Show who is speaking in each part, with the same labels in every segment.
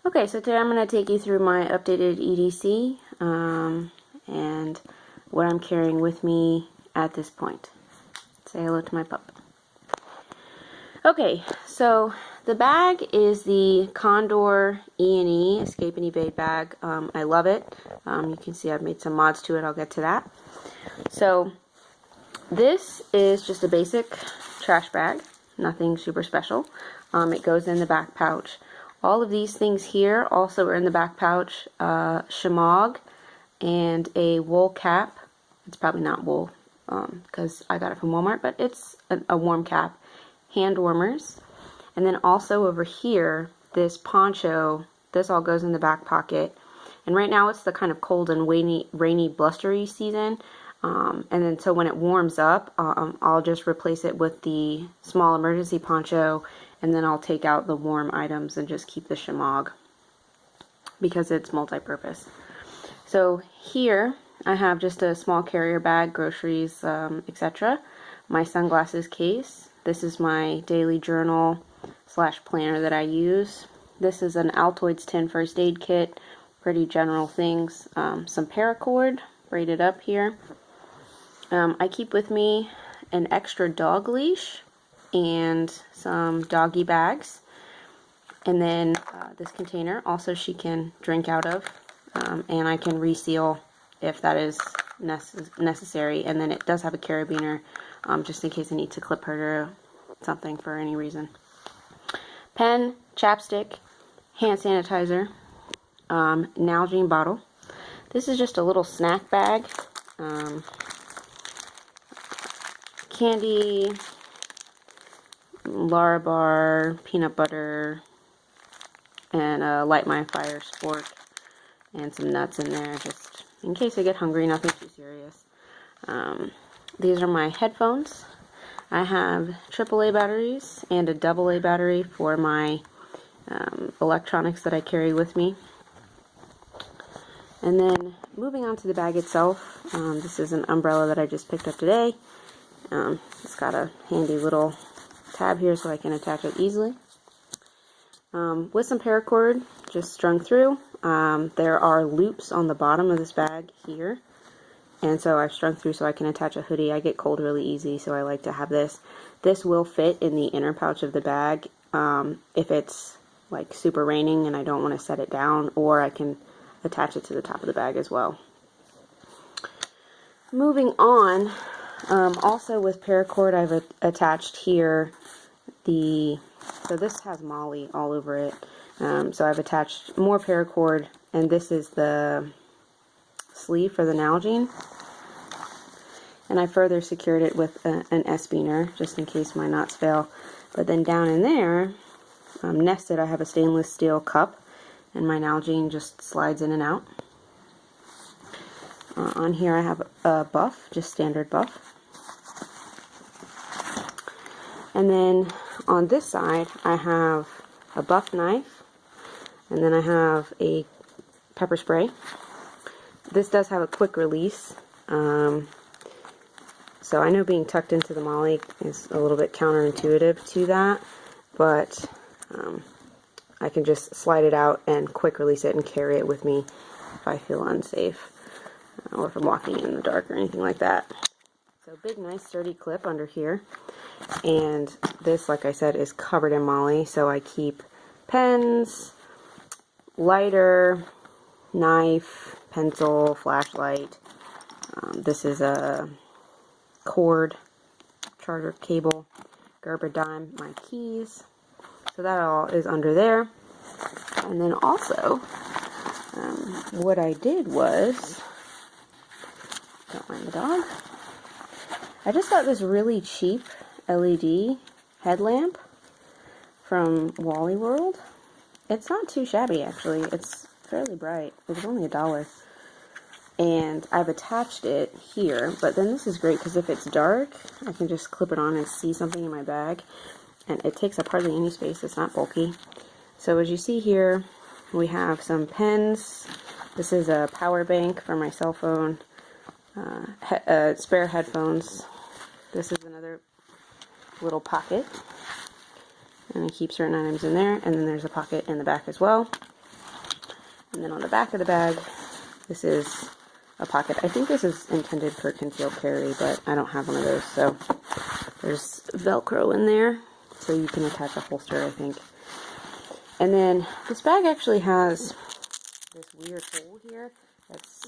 Speaker 1: Okay, so today I'm going to take you through my updated EDC and what I'm carrying with me at this point. Say hello to my pup. Okay, so the bag is the Condor E&E Escape and Evade bag. I love it. You can see I've made some mods to it. I'll get to that. So this is just a basic trash bag, nothing super special. It goes in the back pouch. All of these things here also are in the back pouch. Shemagh and a wool cap. It's probably not wool because I got it from Walmart, but it's a warm cap. Hand warmers. And then also over here, this poncho. This all goes in the back pocket. And right now it's the kind of cold and rainy, blustery season. And then so when it warms up, I'll just replace it with the small emergency poncho, and then I'll take out the warm items and just keep the Shemagh because it's multi-purpose. So here I have just a small carrier bag, groceries, etc. My sunglasses case. This is my daily journal / planner that I use. This is an Altoids 10 first aid kit, pretty general things. Some paracord braided up here. I keep with me an extra dog leash and some doggy bags, and then this container also she can drink out of, and I can reseal if that is necessary. And then it does have a carabiner just in case I need to clip her to something for any reason. Pen, chapstick, hand sanitizer, Nalgene bottle. This is just a little snack bag. Candy, Larabar, peanut butter, and a Light My Fire spork, and some nuts in there just in case I get hungry, nothing too serious. These are my headphones. I have AAA batteries and a AA battery for my electronics that I carry with me. And then moving on to the bag itself, this is an umbrella that I just picked up today. It's got a handy little tab here so I can attach it easily. With some paracord just strung through. There are loops on the bottom of this bag here, and so I've strung through so I can attach a hoodie. I get cold really easy, so I like to have this. This will fit in the inner pouch of the bag if it's like super raining and I don't want to set it down, or I can attach it to the top of the bag as well. Moving on, also with paracord, I've attached here so this has Molly all over it. So I've attached more paracord, and this is the sleeve for the Nalgene. And I further secured it with an S-beaner, just in case my knots fail. But then down in there, nested, I have a stainless steel cup, and my Nalgene just slides in and out. On here I have a buff, just standard buff. And then on this side I have a buff knife, and then I have a pepper spray. This does have a quick release, so I know being tucked into the Molly is a little bit counterintuitive to that, but I can just slide it out and quick release it and carry it with me if I feel unsafe, or if I'm walking in the dark or anything like that. So big, nice, sturdy clip under here. And this, like I said, is covered in Molly, so I keep pens, lighter, knife, pencil, flashlight. This is a cord, charger cable, Gerber dime, my keys. So that all is under there. And then also, what I did was, don't mind the dog, I just got this really cheap LED headlamp from Wally World. It's not too shabby, actually. It's fairly bright. It was only $1. And I've attached it here, but then this is great because if it's dark, I can just clip it on and see something in my bag. And it takes up hardly any space. It's not bulky. So as you see here, we have some pens. This is a power bank for my cell phone. Spare headphones. This is another little pocket, and I keep certain items in there, and then there's a pocket in the back as well. And then on the back of the bag, this is a pocket. I think this is intended for concealed carry, but I don't have one of those, so there's Velcro in there, so you can attach a holster, I think. And then this bag actually has this weird hole here. That's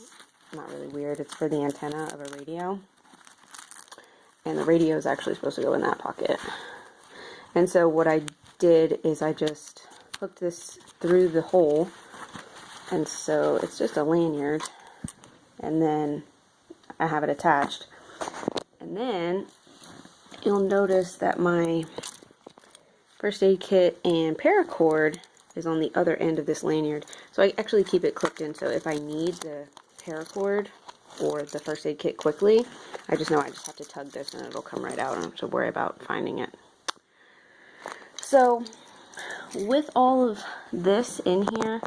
Speaker 1: not really weird. It's for the antenna of a radio. And the radio is actually supposed to go in that pocket. And so what I did is I just hooked this through the hole. And so it's just a lanyard. And then I have it attached. And then you'll notice that my first aid kit and paracord is on the other end of this lanyard. So I actually keep it clipped in, so if I need the paracord or the first aid kit quickly, I just know I just have to tug this and it'll come right out. I don't have to worry about finding it. So with all of this in here,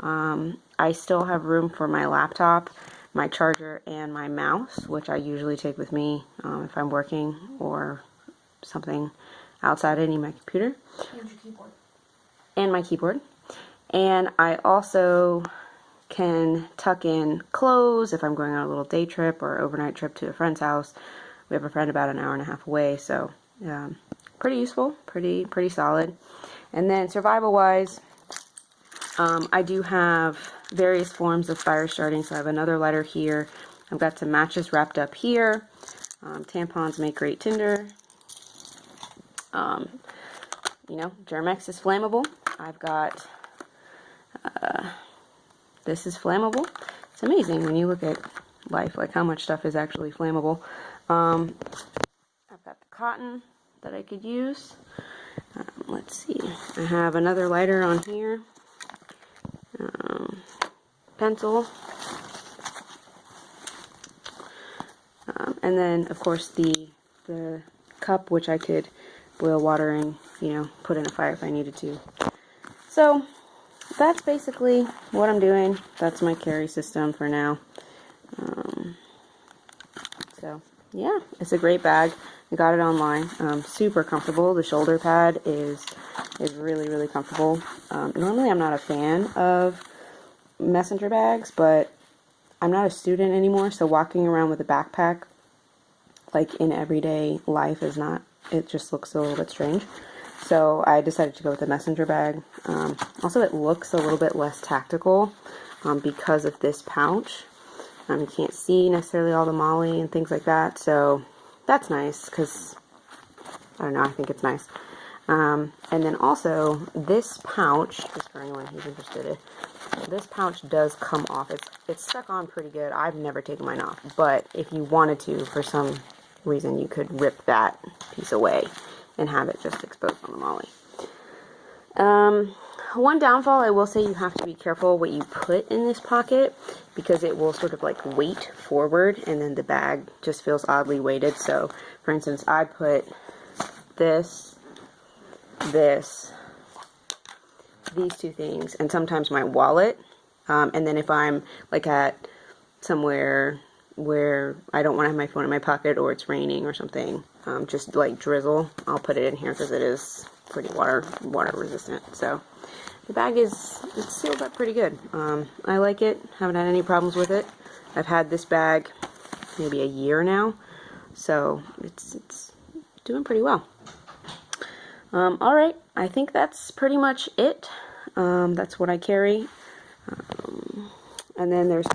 Speaker 1: I still have room for my laptop, my charger, and my mouse, which I usually take with me if I'm working or something outside. I need my computer. And your keyboard. And my keyboard. And I also can tuck in clothes if I'm going on a little day trip or overnight trip to a friend's house. We have a friend about an hour and a half away, so pretty useful, pretty solid. And then survival wise, I do have various forms of fire starting. So I have another lighter here. I've got some matches wrapped up here. Tampons make great tinder. You know, Germex is flammable. I've got, this is flammable. It's amazing when you look at life, like how much stuff is actually flammable. I've got the cotton that I could use. Let's see. I have another lighter on here. Pencil. And then, of course, the cup, which I could boil water and, you know, put in a fire if I needed to. So that's basically what I'm doing. That's my carry system for now. So yeah, it's a great bag. I got it online. Super comfortable. The shoulder pad is really comfortable. Normally I'm not a fan of messenger bags, but I'm not a student anymore, so walking around with a backpack like in everyday life is not, it just looks a little bit strange. So I decided to go with the messenger bag. Also, it looks a little bit less tactical because of this pouch. You can't see necessarily all the molly and things like that, so that's nice because, I don't know, I think it's nice. And then also, this pouch, just for anyone who's interested, this pouch does come off. It's stuck on pretty good. I've never taken mine off, but if you wanted to, for some reason, you could rip that piece away and have it just exposed on the molly. One downfall, I will say, you have to be careful what you put in this pocket because it will sort of like weight forward and then the bag just feels oddly weighted. So, for instance, I put these two things, and sometimes my wallet, and then if I'm like at somewhere where I don't want to have my phone in my pocket or it's raining or something, just like drizzle, I'll put it in here because it is pretty water resistant. So the bag it's sealed up pretty good. I like it. Haven't had any problems with it. I've had this bag maybe a year now, so it's doing pretty well. Alright, I think that's pretty much it. That's what I carry. And then there's